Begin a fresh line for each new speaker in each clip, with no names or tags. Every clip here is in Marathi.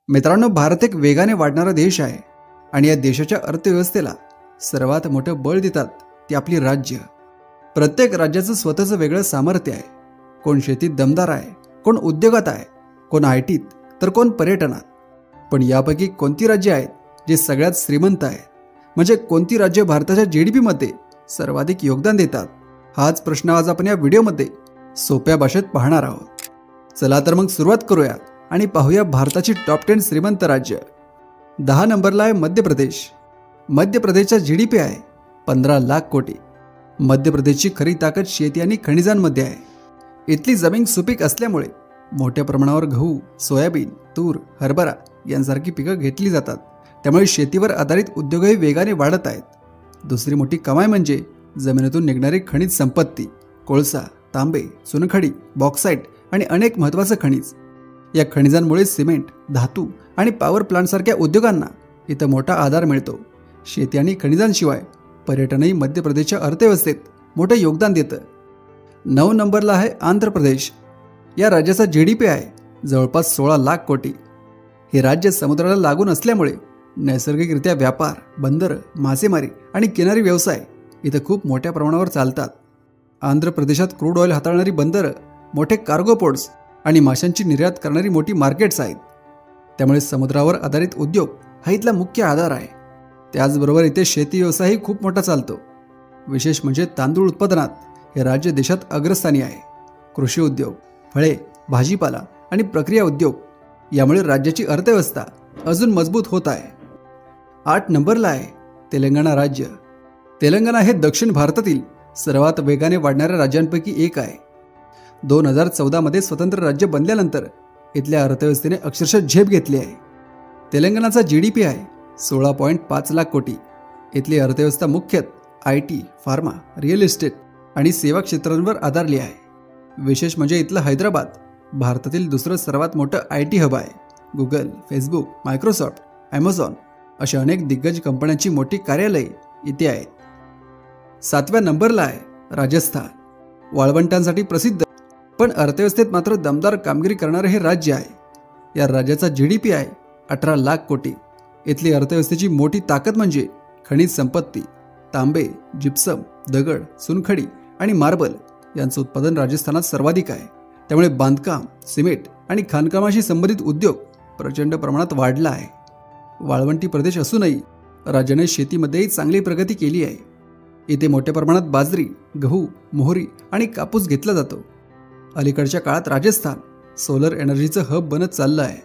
मित्रांनो, भारत एक वेगाने वाढणारा देश आहे आणि या देशाच्या अर्थव्यवस्थेला सर्वात मोठं बळ देतात ती आपली राज्य। प्रत्येक राज्याचं स्वतःचं वेगळं सामर्थ्य आहे। कोण शेतीत दमदार आहे, कोण उद्योगात आहे, कोण आयटीत, तर कोण पर्यटनात। पण यापैकी कोणती राज्य आहेत जे सगळ्यात श्रीमंत आहे? म्हणजे कोणती राज्य भारताच्या जीडीपी मध्ये सर्वाधिक योगदान देतात? हाच प्रश्न आज आपण या व्हिडिओमध्ये सोप्या भाषेत पाहणार आहोत। चला तर मग सुरुवात करूया आणि पाहूया भारताची टॉप 10 श्रीमंत राज्य। 10 नंबरला आहे मध्य प्रदेश। मध्य प्रदेशचा जीडीपी आहे 15 लाख कोटी। मध्य प्रदेशची खरी ताकद शेती आणि खनिजांमध्ये आहे। इथली जमीन सुपीक असल्यामुळे मोठ्या प्रमाणावर गहू, सोयाबीन, तूर, हरभरा यांसारखी पिकं घेतली जातात। त्यामुळे शेतीवर आधारित उद्योगही वेगाने वाढत आहेत। दुसरी मोठी कमाई म्हणजे जमिनीतून निघणारी खनिज संपत्ती, कोळसा, तांबे, चुनखडी, बॉक्साइट आणि अनेक महत्त्वाचे खनिज। या खनिजांमुळे सिमेंट, धातू आणि पॉवर प्लांट सारख्या उद्योगांना इथं मोठा आधार मिळतो। शेती आणि खनिजांशिवाय पर्यटनही मध्य प्रदेशच्या अर्थव्यवस्थेत मोठं योगदान देतं। 9 नंबरला आहे आंध्र प्रदेश। या राज्याचा जीडीपी आहे जवळपास 16 लाख कोटी। हे राज्य समुद्राला लागून असल्यामुळे नैसर्गिकरित्या व्यापार, बंदर, मासेमारी आणि किनारी व्यवसाय इथं खूप मोठ्या प्रमाणावर चालतात। आंध्र प्रदेशात क्रूड ऑइल हाताळणारी बंदरं, मोठे कार्गो पोर्ट्स आणि माशांची निर्यात करणारी मोठी मार्केट्स आहेत। त्यामुळे समुद्रावर आधारित उद्योग हा इथला मुख्य आधार आहे। त्याचबरोबर इथे शेती व्यवसायही खूप मोठा चालतो। विशेष म्हणजे तांदूळ उत्पादनात हे राज्य देशात अग्रस्थानी आहे। कृषी उद्योग, फळे, भाजीपाला आणि प्रक्रिया उद्योग यामुळे राज्याची अर्थव्यवस्था अजून मजबूत होत आहे। 8 नंबरला आहे तेलंगणा राज्य। तेलंगणा हे दक्षिण भारतातील सर्वात वेगाने वाढणाऱ्या राज्यांपैकी एक आहे। 2014 मध्ये स्वतंत्र राज्य बनल्यानंतर इथल्या अर्थव्यवस्थेने अक्षरशः झेप घेतली आहे। तेलंगणाचा जीडीपी आहे 16.5 लाख कोटी। इथली अर्थव्यवस्था मुख्यतः आयटी, फार्मा, रिअल इस्टेट आणि सेवा क्षेत्रांवर आधारली आहे। विशेष म्हणजे इथलं हैदराबाद भारतातील दुसरं सर्वात मोठं आयटी हब आहे। गुगल, फेसबुक, मायक्रोसॉफ्ट, ॲमेझॉन अशा अनेक दिग्गज कंपन्यांची मोठी कार्यालये इथे आहेत। 7व्या नंबरला आहे राजस्थान। वाळवंटांसाठी प्रसिद्ध पण अर्थव्यवस्थेत मात्र दमदार कामगिरी करणारे हे राज्य आहे। या राज्याचा जीडीपी आहे 18 लाख कोटी। इथली अर्थव्यवस्थेची मोठी ताकद म्हणजे खनिज संपत्ती, तांबे, जिप्सम, दगड, चुनखडी आणि मार्बल यांचं उत्पादन राजस्थानात सर्वाधिक आहे। त्यामुळे बांधकाम, सिमेंट आणि खाणकामाशी संबंधित उद्योग प्रचंड प्रमाणात वाढला आहे। वाळवंटी प्रदेश असूनही राज्याने शेतीमध्येही चांगली प्रगती केली आहे। इथे मोठ्या प्रमाणात बाजरी, गहू, मोहरी आणि कापूस घेतला जातो। अलीकडच्या काळात राजस्थान सोलर एनर्जीचं हब बनत चाललं आहे।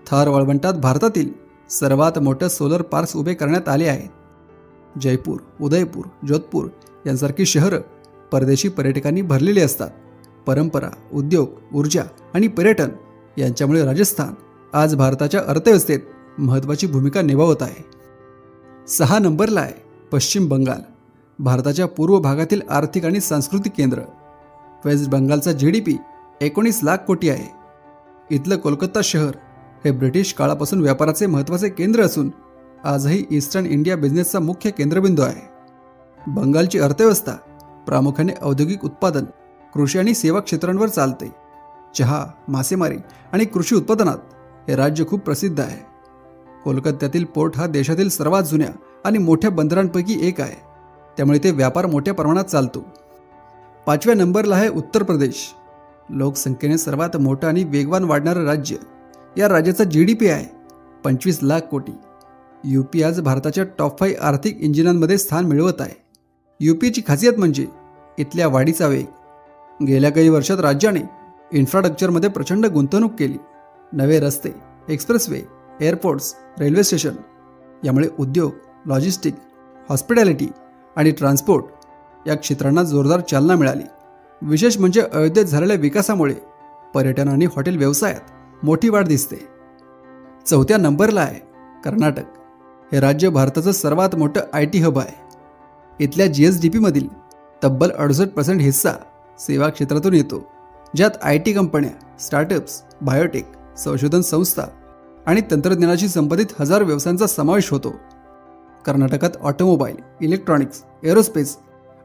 थार वाळवंटात भारतातील सर्वात मोठे सोलर पार्क्स उभे करण्यात आले आहेत। जयपूर, उदयपूर, जोधपूर यांसारखी शहरं परदेशी पर्यटकांनी भरलेली असतात। परंपरा, उद्योग, ऊर्जा आणि पर्यटन यांच्यामुळे राजस्थान आज भारताच्या अर्थव्यवस्थेत महत्त्वाची भूमिका निभावत आहे। 6 नंबरला आहे पश्चिम बंगाल। भारताच्या पूर्व भागातील आर्थिक आणि सांस्कृतिक केंद्र। वेस्ट बंगालचा जीडीपी 19 लाख कोटी आहे। इथलं कोलकाता शहर हे ब्रिटिश काळापासून व्यापाराचे महत्त्वाचे केंद्र असून आजही ईस्टर्न इंडिया बिझनेसचा मुख्य केंद्रबिंदू आहे। बंगालची अर्थव्यवस्था प्रामुख्याने औद्योगिक उत्पादन, कृषी आणि सेवा क्षेत्रांवर चालते। चहा, मासेमारी आणि कृषी उत्पादनात हे राज्य खूप प्रसिद्ध आहे। कोलकात्यातील पोर्ट हा देशातील सर्वात जुन्या आणि मोठ्या बंदरांपैकी एक आहे। त्यामुळे ते व्यापार मोठ्या प्रमाणात चालतो। 5व्या नंबरला आहे उत्तर प्रदेश। लोकसंख्येने सर्वात मोठं आणि वेगवान वाढणारं राज्य। या राज्याचा जीडीपी आहे 25 लाख कोटी। यूपी आज भारताच्या टॉप 5 आर्थिक इंजिनांमध्ये स्थान मिळवत आहे। यूपीची खासियत म्हणजे इथल्या वाढीचा वेग। गेल्या काही वर्षात राज्याने इन्फ्रास्ट्रक्चरमध्ये प्रचंड गुंतवणूक केली। नवे रस्ते, एक्सप्रेसवे, एअरपोर्ट्स, रेल्वे स्टेशन यामुळे उद्योग, लॉजिस्टिक, हॉस्पिटॅलिटी आणि ट्रान्सपोर्ट या क्षेत्रांना जोरदार चालना मिळाली। विशेष म्हणजे अयोध्येत झालेल्या विकासामुळे पर्यटन आणि हॉटेल व्यवसायात मोठी वाढ दिसते। 4थ्या नंबरला आहे कर्नाटक। हे राज्य भारताचं सर्वात मोठं आयटी हब आहे। इथल्या जीएसडीपी मधील तब्बल 68% हिस्सा सेवा क्षेत्रातून येतो, ज्यात आयटी कंपन्या, स्टार्टअप्स, बायोटेक, संशोधन संस्था आणि तंत्रज्ञानाशी संबंधित हजारो व्यवसायांचा समावेश होतो। कर्नाटकात ऑटोमोबाईल, इलेक्ट्रॉनिक्स, एरोस्पेस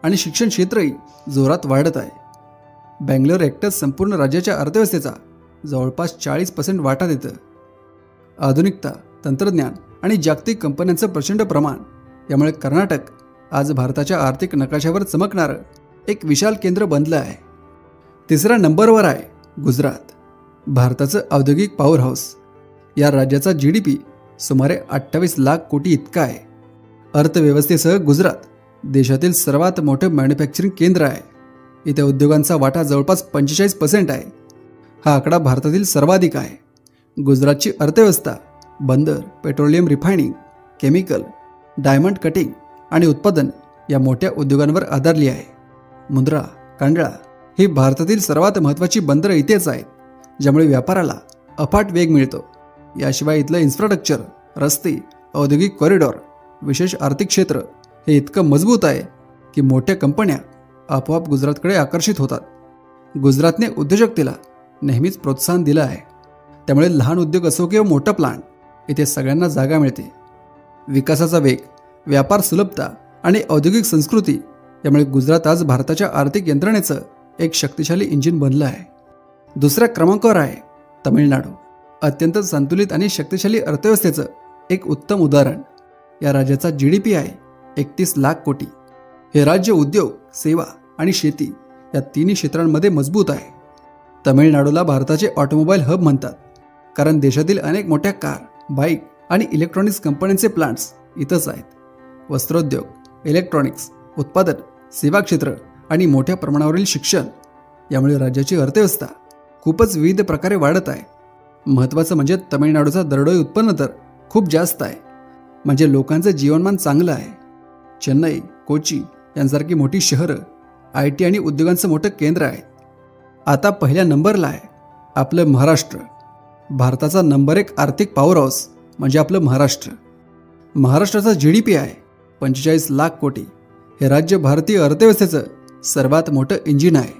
आणि शिक्षण क्षेत्रही जोरात वाढत आहे। बेंगलोर एकटंच संपूर्ण राज्याच्या अर्थव्यवस्थेचा जवळपास 40% वाटा देतं। आधुनिकता, तंत्रज्ञान आणि जागतिक कंपन्यांचं प्रचंड प्रमाण यामुळे कर्नाटक आज भारताच्या आर्थिक नकाशावर चमकणारं एक विशाल केंद्र बनलं आहे. तिसऱ्या नंबरवर आहे गुजरात, भारताचं औद्योगिक पॉवर हाऊस. या राज्याचा GDP सुमारे 28 लाख कोटी इतका आहे. अर्थव्यवस्थेसह गुजरात देशातील सर्वात मोठं मॅन्युफॅक्चरिंग केंद्र आहे. इथे उद्योगांचा वाटा जवळपास 45% आहे. हा आकडा भारतातील सर्वाधिक आहे. गुजरातची अर्थव्यवस्था बंदर, petroleum refining, chemical, diamond cutting आणि उत्पादन या मोठ्या उद्योगांवर आधारली आहे. मुंद्रा, कांडळा ही भारतातील सर्वात महत्त्वाची बंदरं इथेच आहेत, ज्यामुळे व्यापाराला अफाट वेग मिळतो. याशिवाय इथलं इन्फ्रास्ट्रक्चर, रस्ते, औद्योगिक कॉरिडॉर, विशेष आर्थिक क्षेत्र हे इतकं मजबूत आहे की मोठ्या कंपन्या आपोआप गुजरातकडे आकर्षित होतात. गुजरातने उद्योजकतेला नेहमीच प्रोत्साहन दिलं आहे. त्यामुळे लहान उद्योग असो किंवा मोठा प्लांट, इथे सगळ्यांना जागा मिळते. विकासाचा वेग, व्यापार सुलभता आणि औद्योगिक संस्कृती यामुळे गुजरात आज भारताच्या आर्थिक यंत्रणेचं एक शक्तिशाली इंजिन बनलं आहे. दुसऱ्या क्रमांकावर आहे तमिळनाडू, अत्यंत संतुलित आणि शक्तिशाली अर्थव्यवस्थेचं एक उत्तम उदाहरण. या राज्याचा GDP आहे 31 लाख कोटी. हे राज्य उद्योग, सेवा आणि शेती या तिन्ही क्षेत्रांमध्ये मजबूत आहे. तमिळनाडूला भारताचे ऑटोमोबाईल हब म्हणतात, कारण देशातील अनेक मोठ्या कार, बाईक आणि इलेक्ट्रॉनिक्स कंपन्यांचे प्लांट्स इथंच आहेत. वस्त्रोद्योग, इलेक्ट्रॉनिक्स, उत्पादन, सेवा क्षेत्र आणि मोठ्या प्रमाणावरील शिक्षण यामुळे राज्याची अर्थव्यवस्था खूपच विविध प्रकारे वाढत आहे. महत्त्वाचं म्हणजे तमिळनाडूचा दरडोई उत्पन्न तर खूप जास्त आहे, म्हणजे लोकांचं जीवनमान चांगलं आहे. चेन्नई, कोची यांसारखी मोठी शहरं IT आणि उद्योगांचं मोठं केंद्र आहे. आता पहिल्या नंबरला आहे आपलं महाराष्ट्र. भारताचा नंबर 1 आर्थिक पॉवर हाऊस म्हणजे आपलं महाराष्ट्र. महाराष्ट्राचा GDP आहे 45 लाख कोटी. हे राज्य भारतीय अर्थव्यवस्थेचं सर्वात मोठं इंजिन आहे.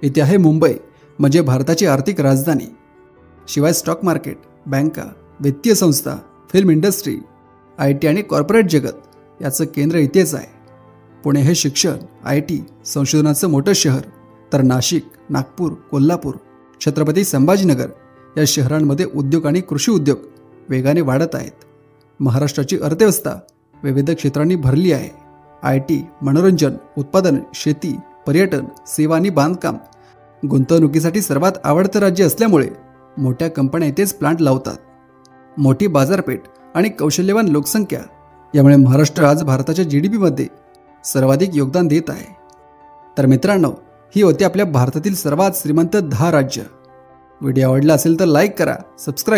इथे आहे मुंबई, म्हणजे भारताची आर्थिक राजधानी. शिवाय स्टॉक मार्केट, बँका, वित्तीय संस्था, फिल्म इंडस्ट्री, IT आणि कॉर्पोरेट जगत याचं केंद्र इथेच आहे. पुणे हे शिक्षण, IT, संशोधनाचं मोठं शहर, तर नाशिक, नागपूर, कोल्हापूर, छत्रपती संभाजीनगर या शहरांमध्ये उद्योग आणि कृषी उद्योग वेगाने वाढत आहेत. महाराष्ट्राची अर्थव्यवस्था विविध क्षेत्रांनी भरली आहे. IT, मनोरंजन, उत्पादन, शेती, पर्यटन, सेवा आणि बांधकाम गुंतवणुकीसाठी सर्वात आवडतं राज्य असल्यामुळे मोठ्या कंपन्या इथेच प्लांट लावतात. मोठी बाजारपेठ आणि कौशल्यवान लोकसंख्या यामुळे महाराष्ट्र आज भारताच्या GDP मध्ये सर्वाधिक योगदान देत आहे. तर मित्रांनो, ही होती आपल्या भारतातील सर्वात श्रीमंत 10 राज्य. व्हिडिओ आवडला असेल तर लाईक करा, सबस्क्राईब